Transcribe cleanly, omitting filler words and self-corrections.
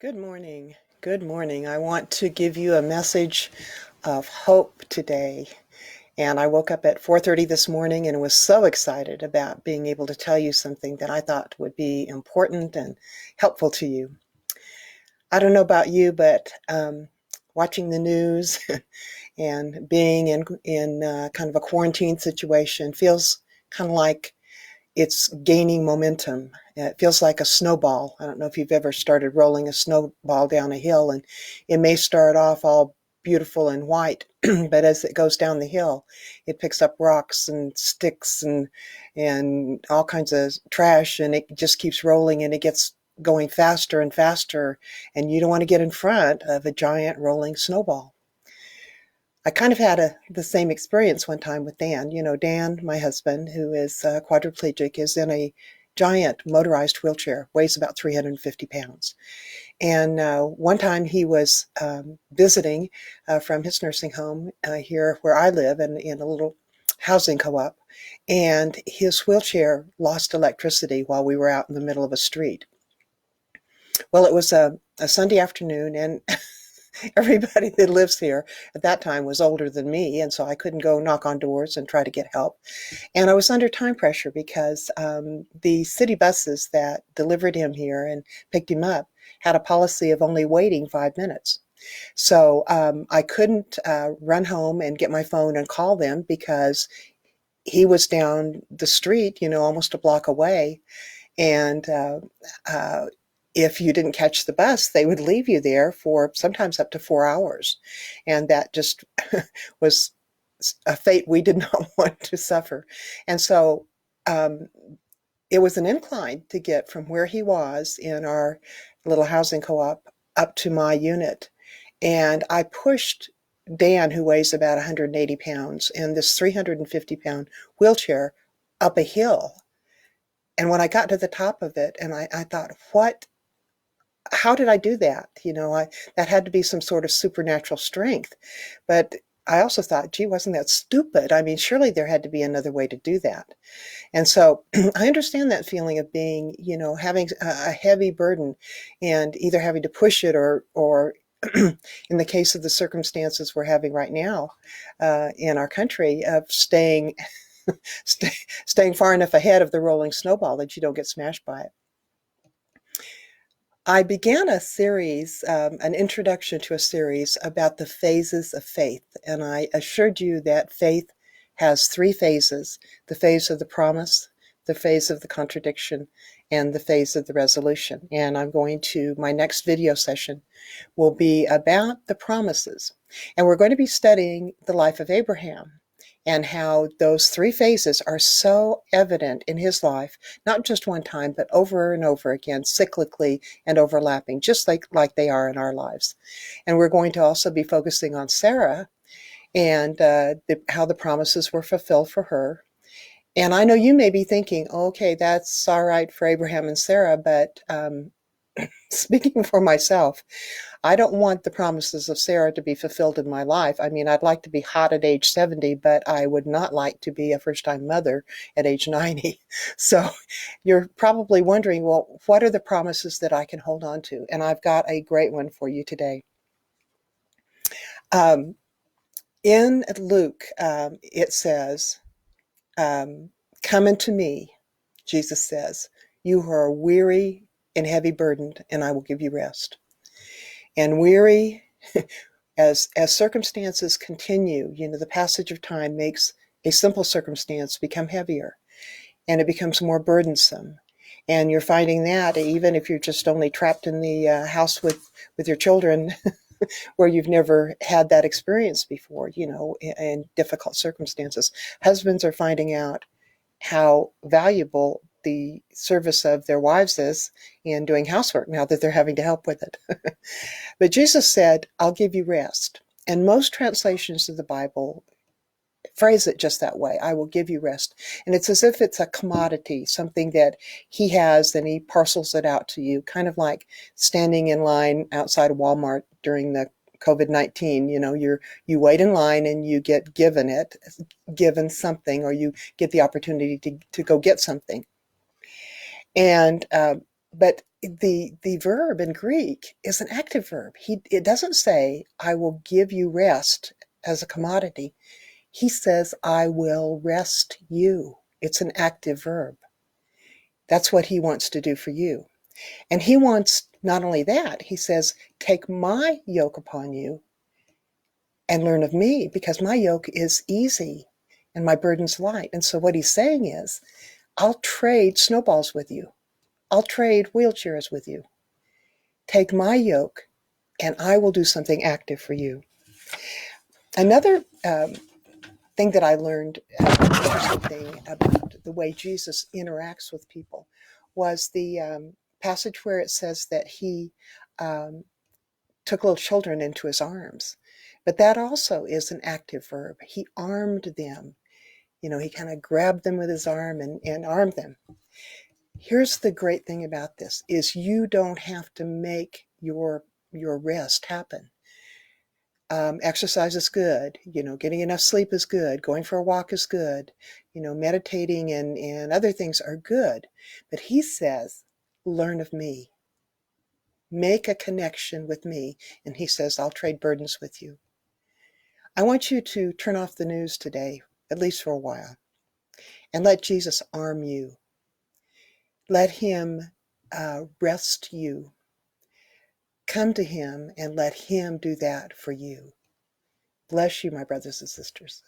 Good morning. Good morning. I want to give you a message of hope today. And I woke up at 4:30 this morning and was so excited about being able to tell you something that I thought would be important and helpful to you. I don't know about you, but watching the news and being in kind of a quarantine situation feels kind of like it's gaining momentum. It feels like a snowball. I don't know if you've ever started rolling a snowball down a hill, and it may start off all beautiful and white, but as it goes down the hill, it picks up rocks and sticks and all kinds of trash, and it just keeps rolling, and it gets going faster and faster, and you don't want to get in front of a giant rolling snowball. I kind of had the same experience one time with Dan. You know, Dan, my husband, who is quadriplegic, is in a giant motorized wheelchair, weighs about 350 pounds. And one time he was visiting from his nursing home here where I live in a little housing co-op, and his wheelchair lost electricity while we were out in the middle of a street. Well, it was a Sunday afternoon, and everybody that lives here at that time was older than me, and so I couldn't go knock on doors and try to get help. And I was under time pressure because the city buses that delivered him here and picked him up had a policy of only waiting 5 minutes. So I couldn't run home and get my phone and call them because he was down the street, almost a block away. And if you didn't catch the bus, they would leave you there for sometimes up to 4 hours. And that just was a fate we did not want to suffer. And so it was an incline to get from where he was in our little housing co-op up to my unit. And I pushed Dan, who weighs about 180 pounds, in this 350-pound wheelchair up a hill. And when I got to the top of it, and I thought, how did I do that? That had to be some sort of supernatural strength. But I also thought, gee, wasn't that stupid? I mean, surely there had to be another way to do that. And so I understand that feeling of being, having a heavy burden and either having to push it or in the case of the circumstances we're having right now in our country, of staying far enough ahead of the rolling snowball that you don't get smashed by it. I began a series, an introduction to a series about the phases of faith, and I assured you that faith has three phases: the phase of the promise, the phase of the contradiction, and the phase of the resolution. And my next video session will be about the promises, and we're going to be studying the life of Abraham and how those three phases are so evident in his life, not just one time, but over and over again, cyclically and overlapping, just like they are in our lives. And we're going to also be focusing on Sarah and how the promises were fulfilled for her. And I know you may be thinking, okay, that's all right for Abraham and Sarah, but speaking for myself, I don't want the promises of Sarah to be fulfilled in my life. I mean, I'd like to be hot at age 70, but I would not like to be a first-time mother at age 90. So you're probably wondering, well, what are the promises that I can hold on to? And I've got a great one for you today. In Luke, it says, come unto me, Jesus says, you who are weary and heavy burdened, and I will give you rest. And weary, as circumstances continue, the passage of time makes a simple circumstance become heavier, and it becomes more burdensome. And you're finding that even if you're just only trapped in the house with your children, where you've never had that experience before, in difficult circumstances. Husbands are finding out how valuable the service of their wives is in doing housework now that they're having to help with it. But Jesus said, I'll give you rest. And most translations of the Bible phrase it just that way: I will give you rest. And it's as if it's a commodity, something that he has and he parcels it out to you, kind of like standing in line outside of Walmart during the COVID-19. You wait in line and you get given something, or you get the opportunity to go get something. And but the verb in Greek is an active verb. It doesn't say, I will give you rest as a commodity. He says, I will rest you. It's an active verb. That's what he wants to do for you. And he wants not only that, he says, take my yoke upon you and learn of me, because my yoke is easy and my burden's light. And so what he's saying is, I'll trade snowballs with you. I'll trade wheelchairs with you. Take my yoke and I will do something active for you. Another thing that I learned, interesting thing about the way Jesus interacts with people, was the passage where it says that he took little children into his arms. But that also is an active verb. He armed them. He kind of grabbed them with his arm and armed them. Here's the great thing about this, is you don't have to make your rest happen. Exercise is good. Getting enough sleep is good. Going for a walk is good. Meditating and other things are good. But he says, learn of me. Make a connection with me. And he says, I'll trade burdens with you. I want you to turn off the news today, at least for a while, and let Jesus arm you. Let him rest you. Come to him and let him do that for you. Bless you, my brothers and sisters.